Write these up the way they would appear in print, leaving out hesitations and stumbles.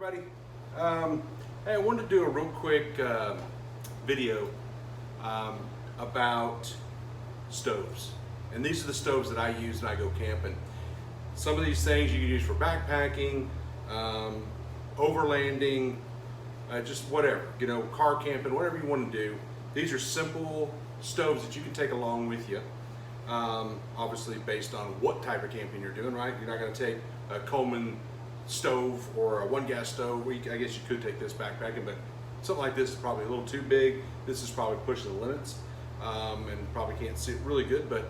Everybody. Hey, I wanted to do a real quick video about stoves. And these are the stoves that I use when I go camping. Some of these things you can use for backpacking, overlanding, just whatever, you know, car camping, whatever you want to do. These are simple stoves that you can take along with you. Obviously based on what type of camping you're doing, right? You're not going to take a Coleman stove or a one gas stove. I guess you could take this backpacking, but something like this is probably a little too big. This is probably pushing the limits, and probably can't see it really good. But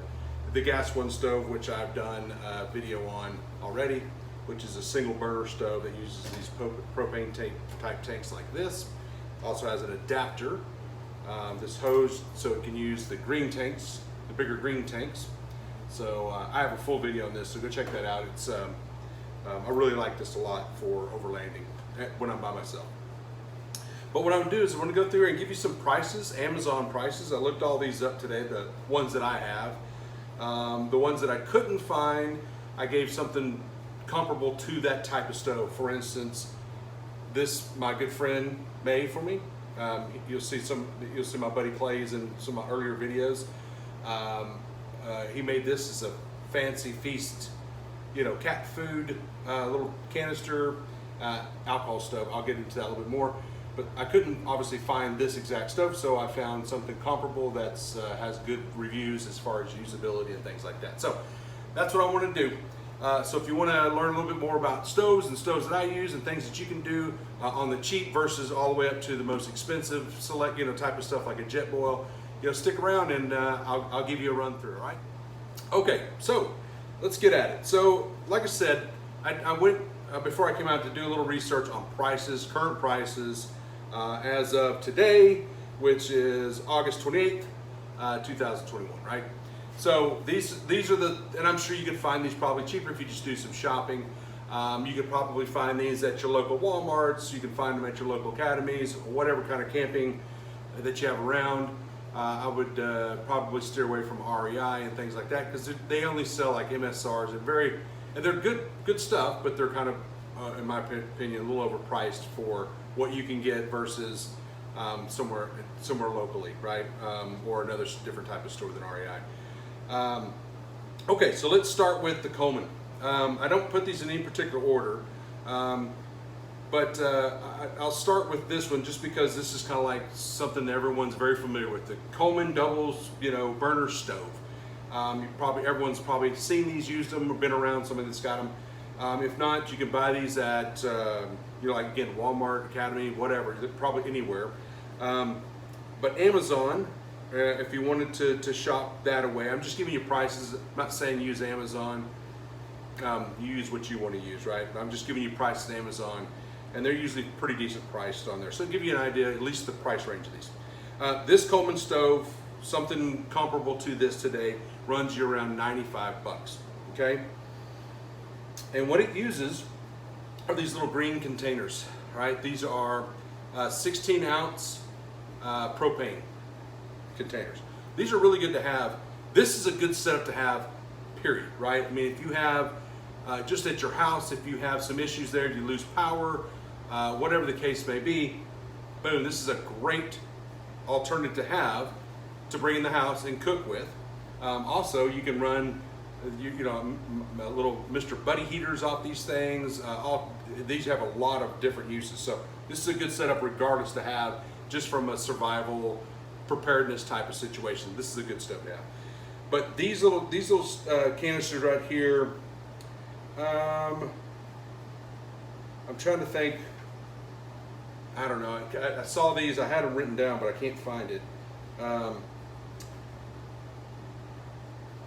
the gas one stove, which I've done a video on already, which is a single burner stove that uses these propane type tanks like this. Also has an adapter, this hose, so it can use the green tanks, the bigger green tanks. So I have a full video on this, so go check that out. It's I really like this a lot for overlanding when I'm by myself. But what I'm gonna do is I'm gonna go through and give you some prices, Amazon prices. I looked all these up today, the ones that I have. The ones that I couldn't find, I gave something comparable to that type of stove. For instance, this my good friend made for me. You'll see my buddy Clay's in some of my earlier videos. He made this as a fancy feast, you know, cat food, little canister, alcohol stove. I'll get into that a little bit more, but I couldn't obviously find this exact stove, so I found something comparable that's has good reviews as far as usability and things like that. So that's what I want to do. So if you want to learn a little bit more about stoves and stoves that I use and things that you can do on the cheap versus all the way up to the most expensive select, you know, type of stuff like a jet boil, you know, stick around and I'll give you a run through. All right? Okay, so let's get at it. So, like I said, I went, before I came out, to do a little research on prices, current prices, as of today, which is August 28th, 2021, right? So these are the, and I'm sure you can find these probably cheaper if you just do some shopping. You could probably find these at your local Walmarts, you can find them at your local academies, whatever kind of camping that you have around. I would probably steer away from REI and things like that because they only sell like MSRs and they're good stuff, but they're kind of, in my opinion, a little overpriced for what you can get versus somewhere locally, right? Or another different type of store than REI. Okay, so let's start with the Coleman. I don't put these in any particular order. But I'll start with this one just because this is kind of like something that everyone's very familiar with. The Coleman doubles, you know, burner stove. Everyone's probably seen these, used them, or been around somebody that's got them. If not, you can buy these at, you know, like again, Walmart, Academy, whatever, probably anywhere. But Amazon, if you wanted to shop that away, I'm just giving you prices. I'm not saying use Amazon. You use what you want to use, right? I'm just giving you prices on Amazon. And they're usually pretty decent priced on there. So to give you an idea, at least the price range of these. This Coleman stove, something comparable to this today, runs you around 95 bucks, okay? And what it uses are these little green containers, right? These are 16 ounce propane containers. These are really good to have. This is a good setup to have, period, right? I mean, if you have, just at your house, if you have some issues there, you lose power, whatever the case may be, boom, this is a great alternative to have to bring in the house and cook with. Also, you can run, you know, little Mr. Buddy heaters off these things. These have a lot of different uses. So this is a good setup regardless to have, just from a survival preparedness type of situation. This is a good stove to have. But these little canisters right here, I'm trying to think. I don't know. I saw these. I had them written down, but I can't find it.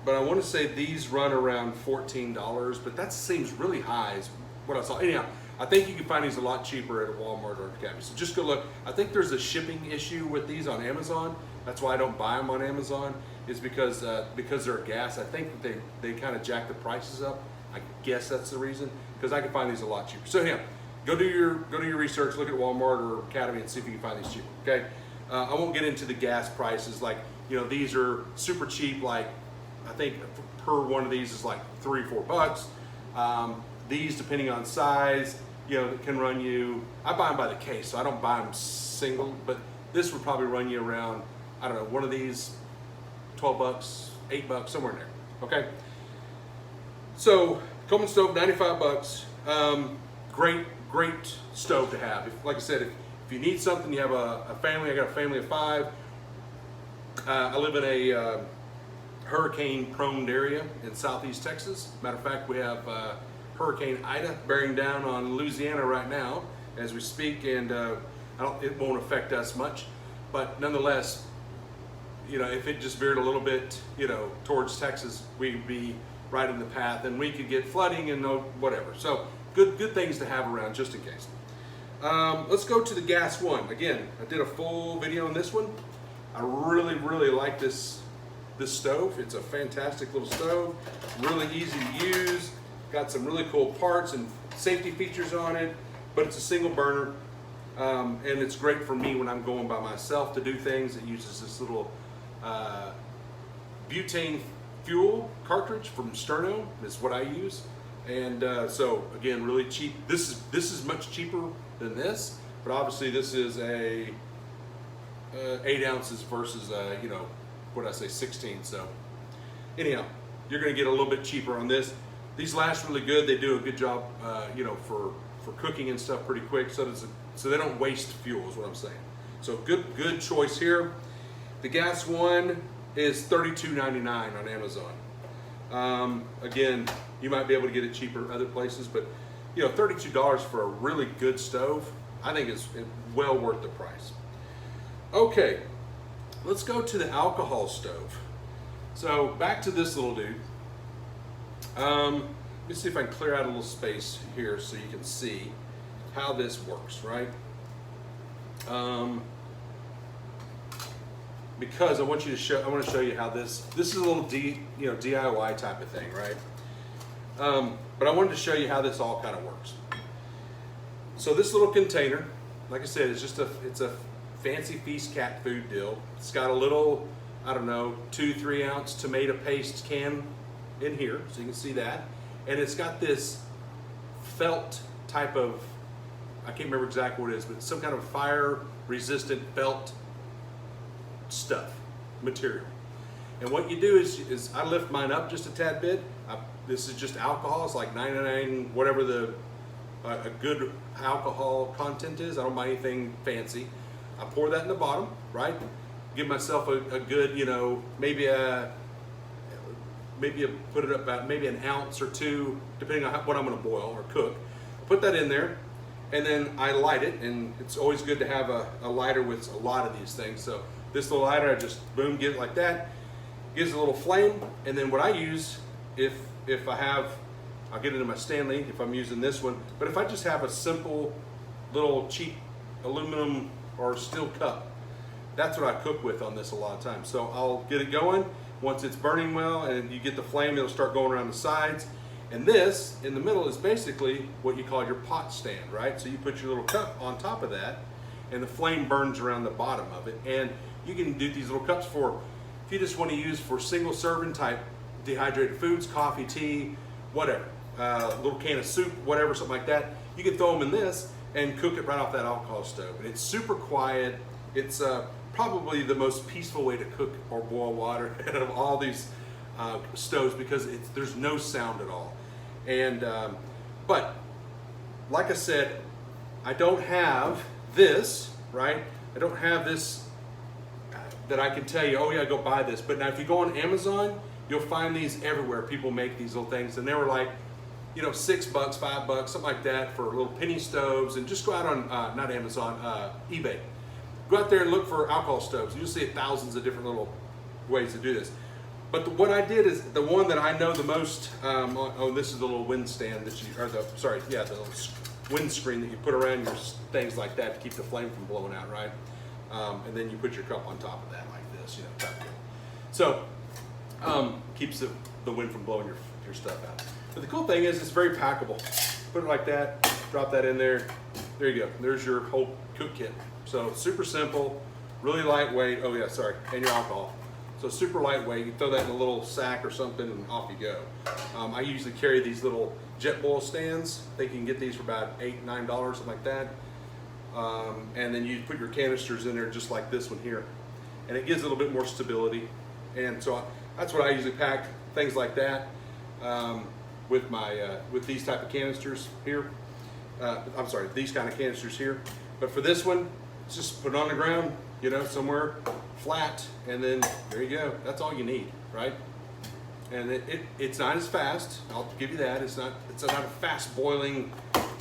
But I want to say these run around $14, but that seems really high is what I saw. Anyhow, I think you can find these a lot cheaper at a Walmart or Academy. So just go look. I think there's a shipping issue with these on Amazon. That's why I don't buy them on Amazon, is because they're gas. I think that they kind of jack the prices up. I guess that's the reason, because I can find these a lot cheaper. So yeah, go do your research, look at Walmart or Academy and see if you can find these cheaper, okay? I won't get into the gas prices. Like, you know, these are super cheap. Like, I think per one of these is like $3 or $4. These, depending on size, you know, that can run you, I buy them by the case, so I don't buy them single, but this would probably run you around, I don't know, one of these, 12 bucks, 8 bucks, somewhere in there, okay? So, Coleman stove, 95 bucks. Great stove to have. Like I said, if you need something, you have a family, I got a family of 5. I live in a hurricane-prone area in southeast Texas. Matter of fact, we have Hurricane Ida bearing down on Louisiana right now as we speak, and it won't affect us much, but nonetheless, you know, if it just veered a little bit, you know, towards Texas, we'd be right in the path, and we could get flooding and whatever. So good things to have around just in case. Let's go to the gas one. Again, I did a full video on this one. I really like this stove. It's a fantastic little stove, really easy to use. Got some really cool parts and safety features on it, but it's a single burner, and it's great for me when I'm going by myself to do things. It uses this little butane fuel cartridge from Sterno is what I use, and so again, really cheap. This is much cheaper than this, but obviously this is a 8 ounces versus you know, what did I say, 16. So anyhow, you're going to get a little bit cheaper on this. These last really good. They do a good job, you know, for cooking and stuff pretty quick. So they don't waste fuel is what I'm saying. So good choice here. The gas one is $32.99 on Amazon. Again, you might be able to get it cheaper other places, but you know, $32 for a really good stove, I think is well worth the price. Okay, let's go to the alcohol stove. So back to this little dude. Let me see if I can clear out a little space here so you can see how this works, right? Because I want to show you how this is a little DIY type of thing, right? But I wanted to show you how this all kind of works. So this little container, like I said, it's a fancy feast cat food deal. It's got a little, I don't know, 2-3 ounce tomato paste can in here, so you can see that, and it's got this felt type of, I can't remember exactly what it is, but it's some kind of fire resistant felt stuff, material. And what you do is I lift mine up just a tad bit. This is just alcohol. It's like 99, whatever a good alcohol content is. I don't buy anything fancy. I pour that in the bottom, right? Give myself a good, you know, maybe put it up about maybe an ounce or 2, depending on what I'm going to boil or cook. Put that in there, and then I light it, and it's always good to have a lighter with a lot of these things. So this little lighter, I just boom, get it like that, gives a little flame, and then what I use, if I'll get it in my Stanley if I'm using this one, but if I just have a simple little cheap aluminum or steel cup, that's what I cook with on this a lot of times. So I'll get it going. Once it's burning well and you get the flame, it'll start going around the sides. And this in the middle is basically what you call your pot stand, right? So you put your little cup on top of that, and the flame burns around the bottom of it. And you can do these little cups for, if you just want to use for single serving type dehydrated foods, coffee, tea, whatever, a little can of soup, whatever, something like that. You can throw them in this and cook it right off that alcohol stove. And it's super quiet. It's probably the most peaceful way to cook or boil water out of all these stoves, because there's no sound at all. And but like I said, I don't have this, right? I don't have this that I can tell you, oh yeah, go buy this. But now if you go on Amazon, you'll find these everywhere. People make these little things, and they were like, you know, $6, $5, something like that for little penny stoves. And just go out on not Amazon, eBay. Go out there and look for alcohol stoves. You'll see thousands of different little ways to do this. But what I did is the one that I know the most. Oh, this is the little wind stand that the wind screen that you put around your things like that to keep the flame from blowing out, right? And then you put your cup on top of that like this, you know, type of thing. So keeps the wind from blowing your stuff out. But the cool thing is it's very packable. Put it like that, drop that in there. There you go. There's your whole cook kit. So super simple, really lightweight. Oh yeah, sorry, and your alcohol. So super lightweight. You throw that in a little sack or something and off you go. I usually carry these little jet boil stands. I think you can get these for about $8, $9, something like that. And then you put your canisters in there just like this one here. And it gives a little bit more stability. And so that's what I usually pack, things like that, with my with these type of canisters here. I'm sorry, these kind of canisters here. But for this one, just put it on the ground, you know, somewhere flat, and then there you go. That's all you need, right? And it's not as fast. I'll give you that. It's not a fast boiling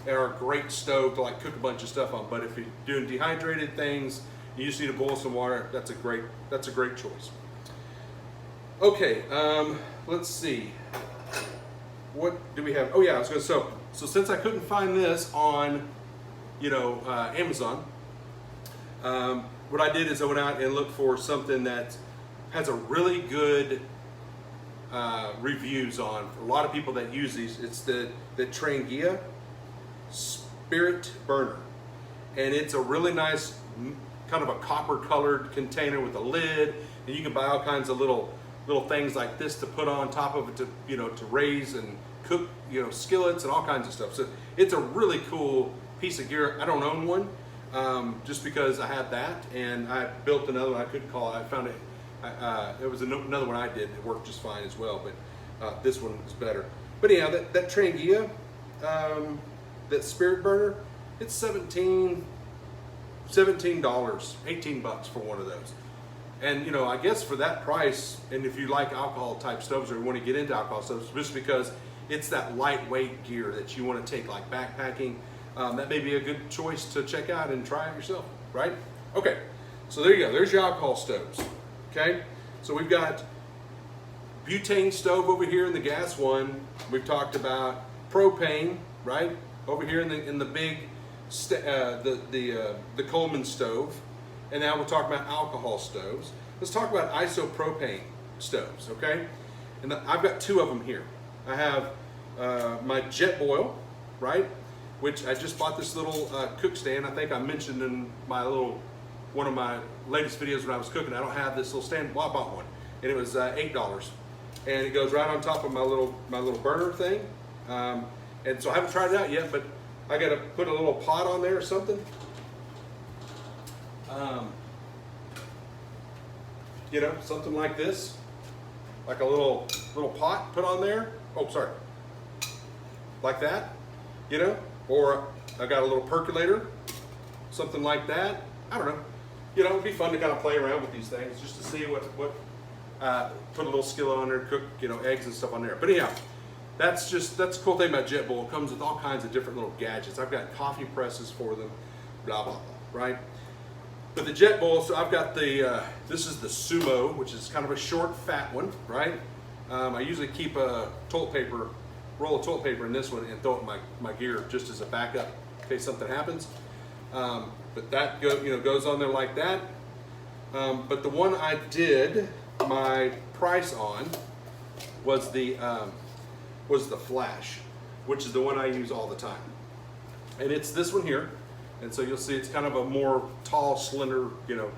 or a great stove to like cook a bunch of stuff on. But if you're doing dehydrated things, you just need to boil some water. That's a great choice. Okay, let's see. What do we have? Oh yeah, I was going to so since I couldn't find this on, you know, Amazon, what I did is I went out and looked for something that has a really good reviews on. A lot of people that use these. It's the Trangia Spirit Burner, and it's a really nice kind of a copper colored container with a lid, and you can buy all kinds of little things like this to put on top of it to, you know, to raise and cook, you know, skillets and all kinds of stuff. So it's a really cool piece of gear. I don't own one, just because I had that, and I built another one. I couldn't call it. I found it. It was another one I did. It worked just fine as well, but this one is better. But anyhow, that Trangia, that Spirit Burner, it's $17, $18 for one of those. And you know, I guess for that price, and if you like alcohol type stoves or you want to get into alcohol stoves, just because it's that lightweight gear that you want to take like backpacking, that may be a good choice to check out and try it yourself, right? Okay, so there you go. There's your alcohol stoves. Okay, so we've got butane stove over here in the gas one. We've talked about propane, right, over here in the big the Coleman stove. And now we'll talk about alcohol stoves. Let's talk about isopropane stoves, okay? And I've got two of them here. I have my Jetboil, right? Which I just bought this little cook stand. I think I mentioned in one of my latest videos when I was cooking. I don't have this little stand. Well, I bought one, and it was $8, and it goes right on top of my little burner thing. And so I haven't tried it out yet, but I got to put a little pot on there or something. You know, something like this, like a little pot put on there. Oh, sorry, like that, you know. Or I got a little percolator, something like that. I don't know. You know, it'd be fun to kind of play around with these things just to see what put a little skillet on there, cook, you know, eggs and stuff on there. But anyhow, that's the cool thing about Jetboil. It comes with all kinds of different little gadgets. I've got coffee presses for them, blah blah blah, right? But the Jetboil, so I've got this is the Sumo, which is kind of a short, fat one, right? I usually keep a roll of toilet paper in this one and throw it in my gear just as a backup in case something happens. But that goes on there like that. But the one I did my price on was the Flash, which is the one I use all the time. And it's this one here. And so you'll see it's kind of a more tall, slender, you know,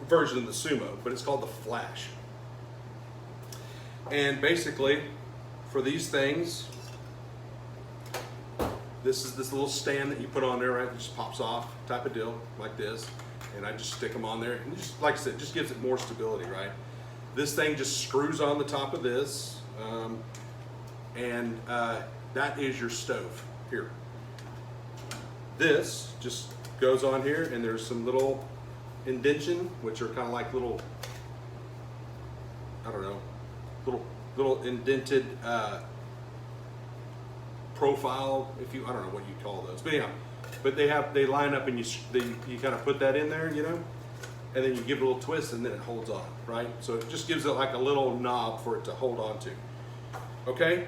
version of the Sumo, but it's called the Flash. And basically, for these things, this is this little stand that you put on there, right? It just pops off, type of deal, like this. And I just stick them on there, and just like I said, just gives it more stability, right? This thing just screws on the top of this, and that is your stove here. This just goes on here, and there's some little indentation, which are kind of like little, I don't know, little indented profile, I don't know what you call those, but anyhow, but they line up, and you kind of put that in there, you know, and then you give it a little twist, and then it holds on, right? So it just gives it like a little knob for it to hold on to. Okay,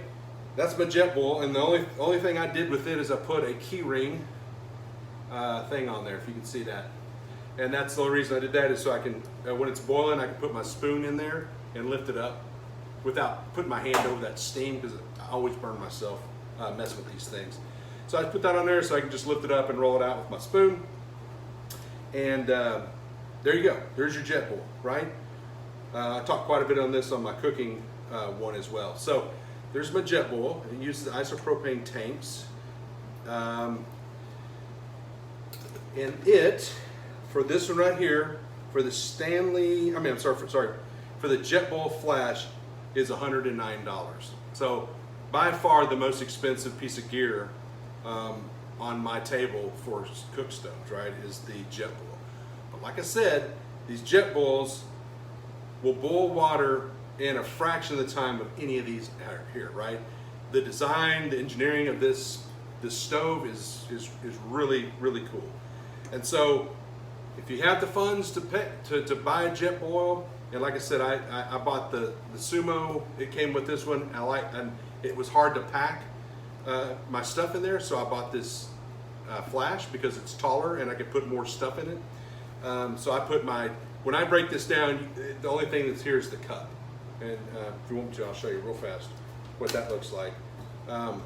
that's my Jetboil, and the only thing I did with it is I put a key ring thing on there, if you can see that. And that's the only reason I did that is so I can, when it's boiling, I can put my spoon in there and lift it up without putting my hand over that steam, because I always burn myself messing with these things. So I put that on there so I can just lift it up and roll it out with my spoon. And there you go. There's your Jetboil, right? I talked quite a bit on this on my cooking one as well. So there's my jet boil. It uses isopropane tanks. And it, for this one right here, for the for the jet boil flash is $109. So by far the most expensive piece of gear on my table for cook stoves, right, is the jet boil. But like I said, these jet boils will boil water in a fraction of the time of any of these here, right? The design, the engineering of this stove is really, really cool. And so if you have the funds to buy a jet boil, and like I said, I bought the Sumo. It came with this one. And it was hard to pack my stuff in there, so I bought this flash because it's taller and I could put more stuff in it. So I put when I break this down, the only thing that's here is the cup. And if you want me to, I'll show you real fast what that looks like. And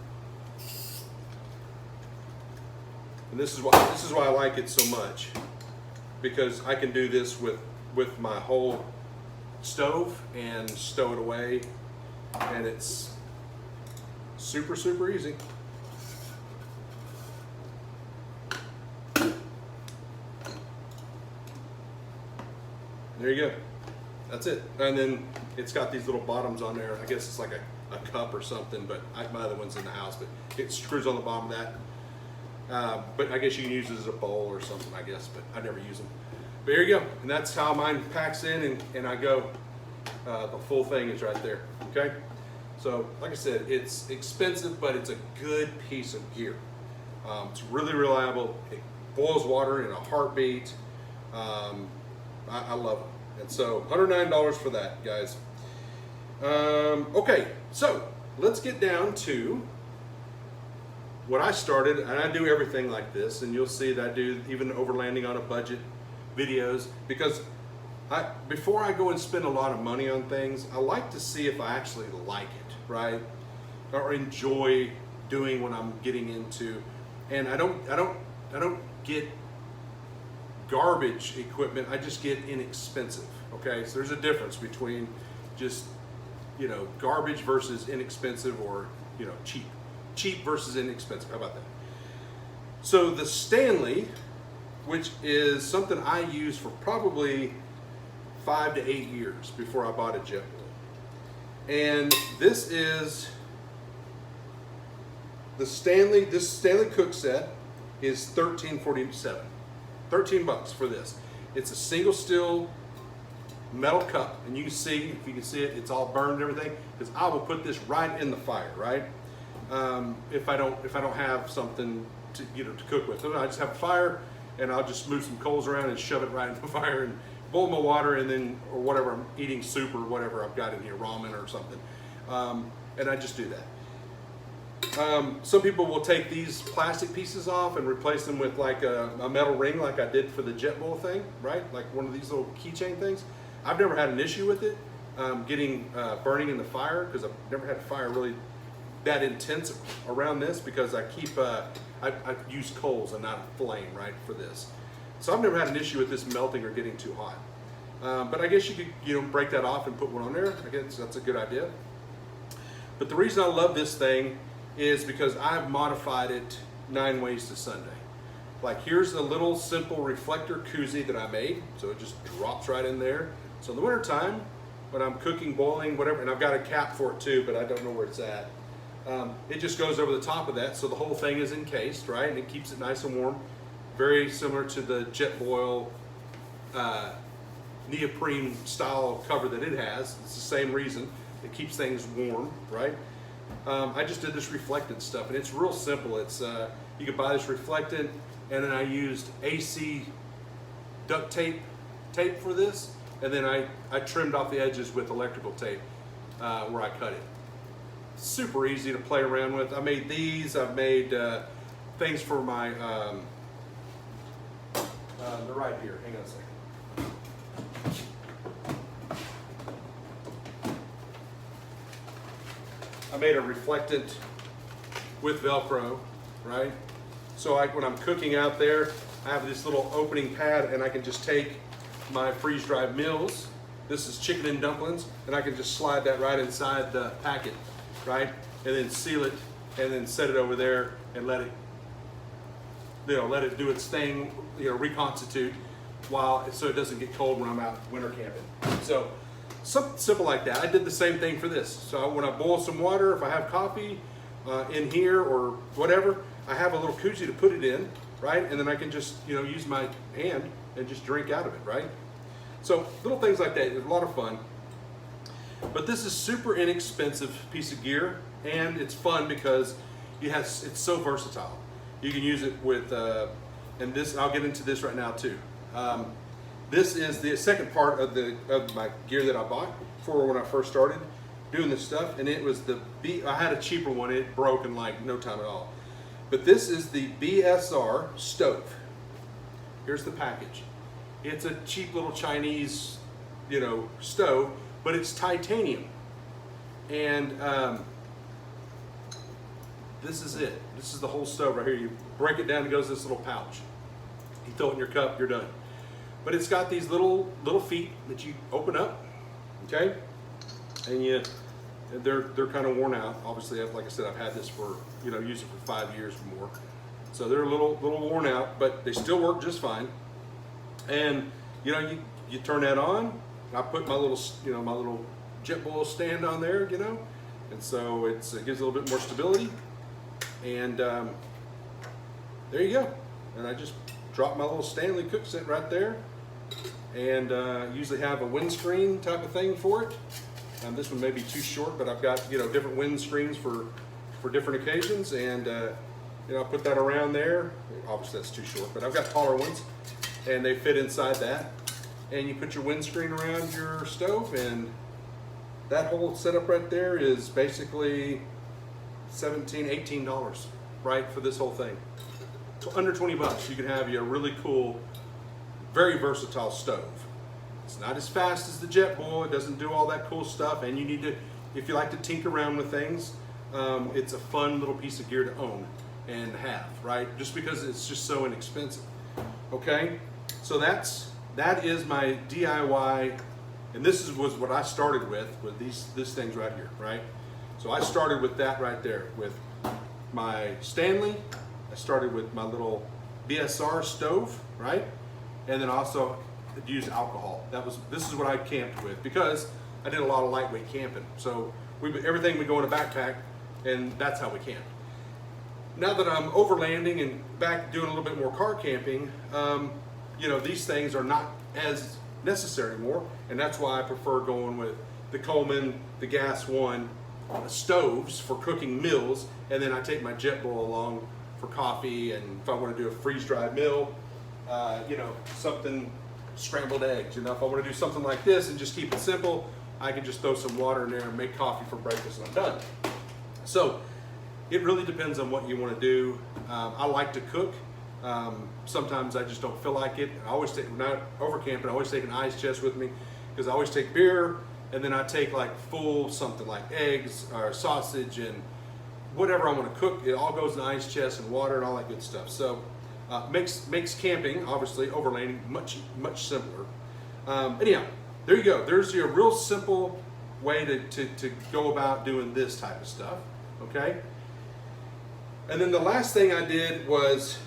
this is why I like it so much, because I can do this with my whole stove and stow it away, and it's super, super easy. There you go. That's it. And then it's got these little bottoms on there. I guess it's like a cup or something, but my other one's in the house, but it screws on the bottom of that. But I guess you can use it as a bowl or something, I guess, but I never use them. But here you go. And that's how mine packs in, and I go. The full thing is right there, okay? So, like I said, it's expensive, but it's a good piece of gear. It's really reliable. It boils water in a heartbeat. I love it. And so, $109 for that, guys. Okay, so let's get down to what I started, and I do everything like this, and you'll see that I do even overlanding on a budget videos, because before I go and spend a lot of money on things, I like to see if I actually like it, right? Or enjoy doing what I'm getting into. And I don't get garbage equipment, I just get inexpensive, okay? So there's a difference between just, garbage versus inexpensive, or, cheap. Cheap versus inexpensive, how about that? So the Stanley, which is something I used for probably 5 to 8 years before I bought a jet boil. And this is the Stanley, this Stanley cook set is $13.47. $13 for this. It's a single still metal cup, and you can see, if you can see it, it's all burned and everything, because I will put this right in the fire, right? If I don't have something to cook with. So I just have a fire, and I'll just move some coals around and shove it right in the fire and boil my water, and then, or whatever, I'm eating soup or whatever I've got in here, ramen or something. And I just do that. Some people will take these plastic pieces off and replace them with like a metal ring, like I did for the jet boil thing, right? Like one of these little keychain things. I've never had an issue with it getting burning in the fire, because I've never had a fire really that intense around this, because I keep I use coals and not flame, right, for this. So I've never had an issue with this melting or getting too hot. But I guess you could break that off and put one on there. I guess that's a good idea. But the reason I love this thing is because I've modified it 9 ways to Sunday. Like, here's a little simple reflector koozie that I made, so it just drops right in there. So in the winter time, when I'm cooking, boiling, whatever, and I've got a cap for it too, but I don't know where it's at. It just goes over the top of that, so the whole thing is encased, right? And it keeps it nice and warm. Very similar to the jet boil neoprene style cover that it has. It's the same reason. It keeps things warm, right? I just did this reflectant stuff, and it's real simple. It's you can buy this reflectant, and then I used AC duct tape for this, and then I trimmed off the edges with electrical tape where I cut it. Super easy to play around with. I made these. I've made things for my. They're right here. Hang on a second. I made a reflectant with Velcro, right? So when I'm cooking out there, I have this little opening pad, and I can just take my freeze-dried meals This is chicken and dumplings, and I can just slide that right inside the packet, right? And then seal it, and then set it over there and let it, let it do its thing, reconstitute so it doesn't get cold when I'm out winter camping. So something simple like that. I did the same thing for this. So when I boil some water, if I have coffee in here or whatever, I have a little koozie to put it in, right? And then I can just, use my hand and just drink out of it, right? So little things like that, it's a lot of fun. But this is super inexpensive piece of gear, and it's fun because it's so versatile. You can use it with, and this, I'll get into this right now too. This is the second part of my gear that I bought for when I first started doing this stuff, and it was I had a cheaper one. It broke in like no time at all. But this is the BSR stove. Here's the package. It's a cheap little Chinese, stove, but it's titanium. And this is it. This is the whole stove right here. You break it down, it goes in this little pouch. You throw it in your cup, you're done. But it's got these little feet that you open up, okay? And they're kind of worn out. Obviously, like I said, I've had this for, used it for 5 years or more. So they're a little worn out, but they still work just fine. And you turn that on. I put my little JetBoil stand on there, and so it gives a little bit more stability. And there you go. And I just drop my little Stanley cook set right there, and usually have a windscreen type of thing for it. This one may be too short, but I've got different windscreens for different occasions, and I put that around there. Obviously that's too short, but I've got taller ones, and they fit inside that. And you put your windscreen around your stove, and that whole setup right there is basically $17, $18, right, for this whole thing. Under 20 bucks, you can have a really cool, very versatile stove. It's not as fast as the JetBoil. It doesn't do all that cool stuff, and you need to, if you like to tinker around with things, it's a fun little piece of gear to own and have, right? Just because it's just so inexpensive. Okay, so that is my DIY, and this was what I started with these things right here, right? So I started with that right there, with my Stanley. I started with my little BSR stove, right? And then also used alcohol. This is what I camped with, because I did a lot of lightweight camping. So everything would go in a backpack, and that's how we camped. Now that I'm overlanding and back doing a little bit more car camping, these things are not as necessary anymore, and that's why I prefer going with the Coleman, the gas one, stoves for cooking meals, and then I take my JetBoil along for coffee, and if I want to do a freeze-dried meal, something scrambled eggs. If I want to do something like this and just keep it simple, I can just throw some water in there and make coffee for breakfast, and I'm done. So it really depends on what you want to do. I like to cook. Sometimes I just don't feel like it. When I'm over camping, I always take an ice chest with me, because I always take beer, and then I take like full something like eggs or sausage and whatever I want to cook. It all goes in the ice chest and water and all that good stuff. So makes camping, obviously overlanding, much simpler. Anyhow, there you go. There's your real simple way to go about doing this type of stuff. Okay. And then the last thing I did was,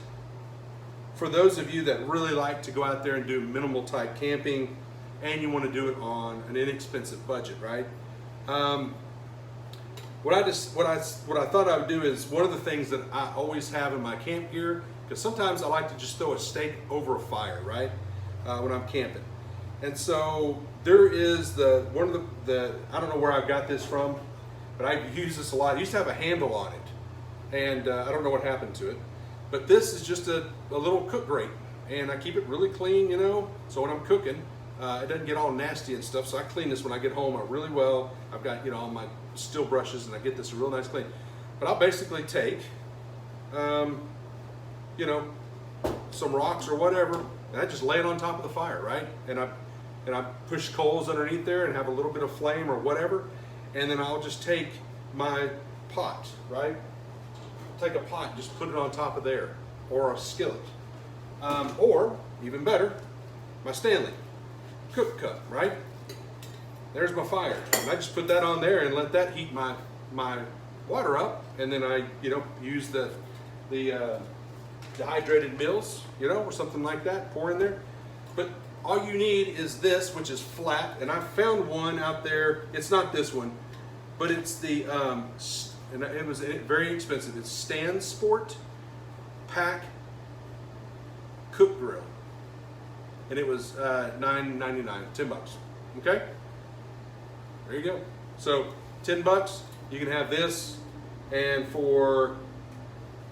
for those of you that really like to go out there and do minimal type camping, and you want to do it on an inexpensive budget, right? What I thought I would do is, one of the things that I always have in my camp gear, because sometimes I like to just throw a steak over a fire, right? When I'm camping. And so there is I don't know where I got this from, but I use this a lot. I used to have a handle on it, and I don't know what happened to it. But this is just a little cook grate, and I keep it really clean, so when I'm cooking, it doesn't get all nasty and stuff. So I clean this when I get home really well. I've got, all my steel brushes, and I get this real nice clean. But I'll basically take, some rocks or whatever, and I just lay it on top of the fire, right? And I push coals underneath there and have a little bit of flame or whatever, and then I'll just take my pot, right? Take a pot, just put it on top of there, or a skillet, or even better, my Stanley cook cup, right? there's my fire. And I just put that on there and let that heat my water up, and then I, use the dehydrated meals, or something like that, pour in there. But all you need is this, which is flat, and I found one out there. It's not this one, but it's the, and it was very expensive. It's Stand Sport Pack Cook Grill, and it was $9.99, $10. Okay, there you go. So $10, you can have this, and for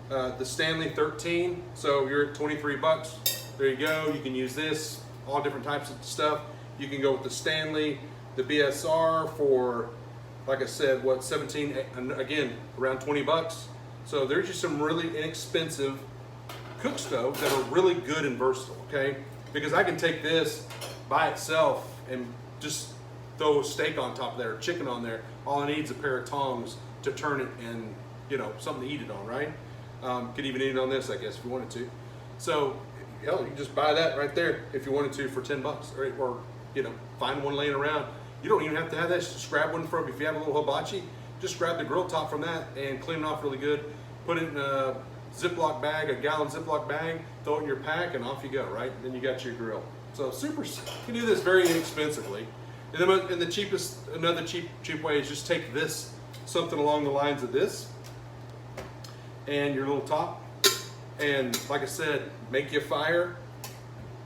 the Stanley 13, so you're at $23. There you go. You can use this, all different types of stuff. You can go with the Stanley, the BSR for, like I said, what, 17, again, around $20. So there's just some really inexpensive cook stoves that are really good and versatile, okay? Because I can take this by itself and just throw a steak on top of there, or chicken on there. All I need is a pair of tongs to turn it and, something to eat it on, right? Could even eat it on this, I guess, if you wanted to. So, hell, you can just buy that right there if you wanted to for $10, or find one laying around. You don't even have to have that. Just grab one from, if you have a little hibachi, just grab the grill top from that and clean it off really good. Put it in a Ziploc bag, a gallon Ziploc bag, throw it in your pack, and off you go, right? And then you got your grill. So super, you can do this very inexpensively. And then another cheap way is just take this, something along the lines of this, and your little top, and like I said, make you a fire,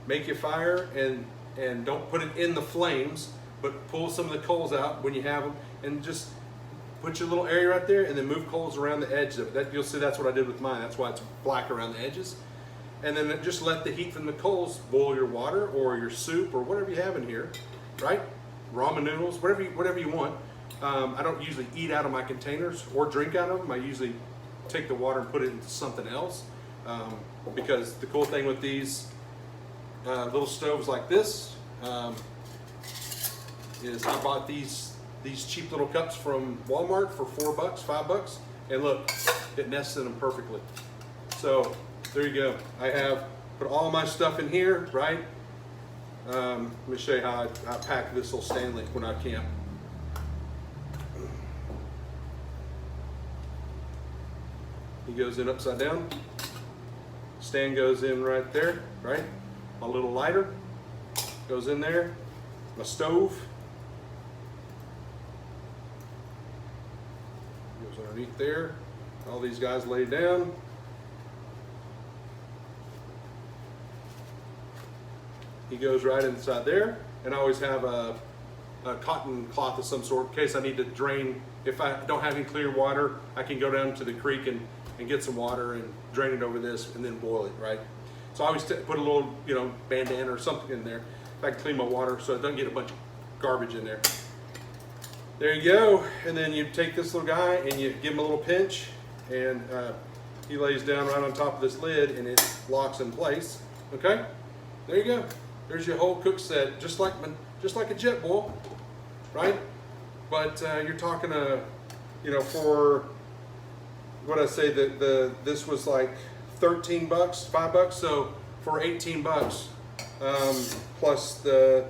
and don't put it in the flames, but pull some of the coals out when you have them, and just put your little area right there, and then move coals around the edge of it. You'll see that's what I did with mine. That's why it's black around the edges. And then just let the heat from the coals boil your water or your soup or whatever you have in here, right? Ramen noodles, whatever you want. I don't usually eat out of my containers or drink out of them. I usually take the water and put it into something else, because the cool thing with these little stoves like this is I bought these cheap little cups from Walmart for $4, $5, and look, it nests in them perfectly. So there you go. I have put all my stuff in here, right? Let me show you how I pack this little Stanley when I camp. He goes in upside down. Stand goes in right there, right? My little lighter goes in there. My stove goes underneath there. All these guys lay down. He goes right inside there, and I always have a cotton cloth of some sort in case I need to drain. If I don't have any clear water, I can go down to the creek and get some water and drain it over this and then boil it, right? So I always put a little, bandana or something in there if I can clean my water so it doesn't get a bunch of garbage in there. There you go. And then you take this little guy and you give him a little pinch, and he lays down right on top of this lid and it locks in place. Okay? There you go. There's your whole cook set, just like a jet boil, right? But you're talking for what I say that this was like $13, $5. So for $18, plus so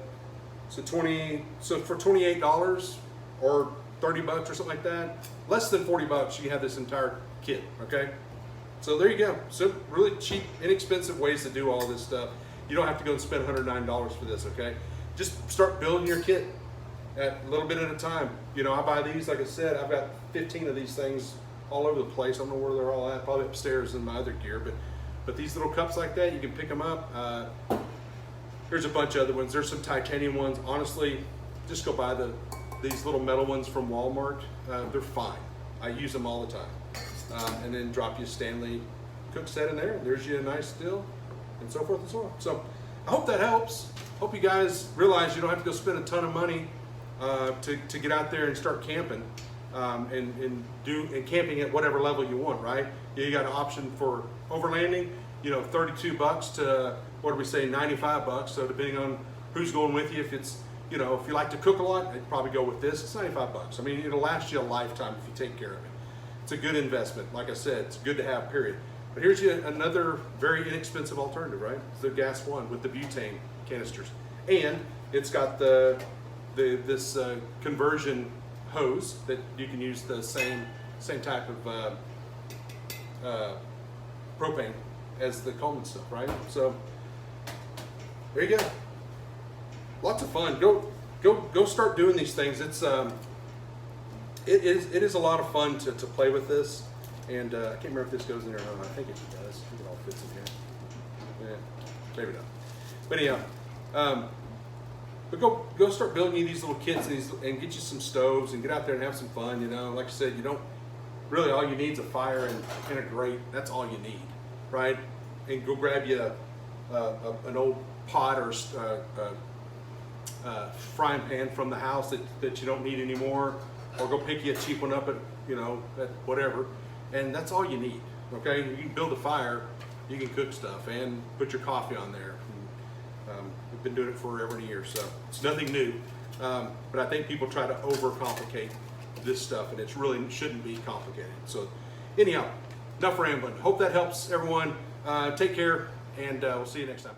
for $28 or $30 or something like that, less than $40, you have this entire kit. Okay, so there you go. So really cheap, inexpensive ways to do all this stuff. You don't have to go and spend $109 for this. Okay, just start building your kit a little bit at a time. I buy these, like I said, I've got 15 of these things all over the place. I don't know where they're all at, probably upstairs in my other gear, but these little cups like that, you can pick them up. There's a bunch of other ones. There's some titanium ones. Honestly, just go buy these little metal ones from Walmart. They're fine. I use them all the time. And then drop you a Stanley cook set in there. There's you a nice deal, and so forth and so on. So I hope that helps. Hope you guys realize you don't have to go spend a ton of money to get out there and start camping. And camping at whatever level you want, right? You got an option for overlanding, $32 to, what do we say, $95. So depending on who's going with you, if it's, if you like to cook a lot, I'd probably go with this. It's $95. I mean, it'll last you a lifetime if you take care of it. It's a good investment. Like I said, it's good to have, period. But here's another very inexpensive alternative, right? It's the gas one with the butane canisters, and it's got the this conversion hose that you can use the same type of propane as the Coleman stuff, right? So there you go. Lots of fun. Go start doing these things. It's it is a lot of fun to play with this. And I can't remember if this goes in there or not. I think it does. I think it all fits in here. Yeah, maybe not. But anyhow, but go start building you these little kits and get you some stoves and get out there and have some fun. You know, like I said, you don't really, all you need is a fire and a grate. That's all you need, right? And go grab you an old pot or frying pan from the house that you don't need anymore, or go pick you a cheap one up at at whatever, and that's all you need. Okay, you can build a fire, you can cook stuff, and put your coffee on there. We've been doing it forever and years, so it's nothing new. But I think people try to overcomplicate this stuff, and it really shouldn't be complicated. So anyhow, enough rambling. Hope that helps everyone. Take care, and we'll see you next time.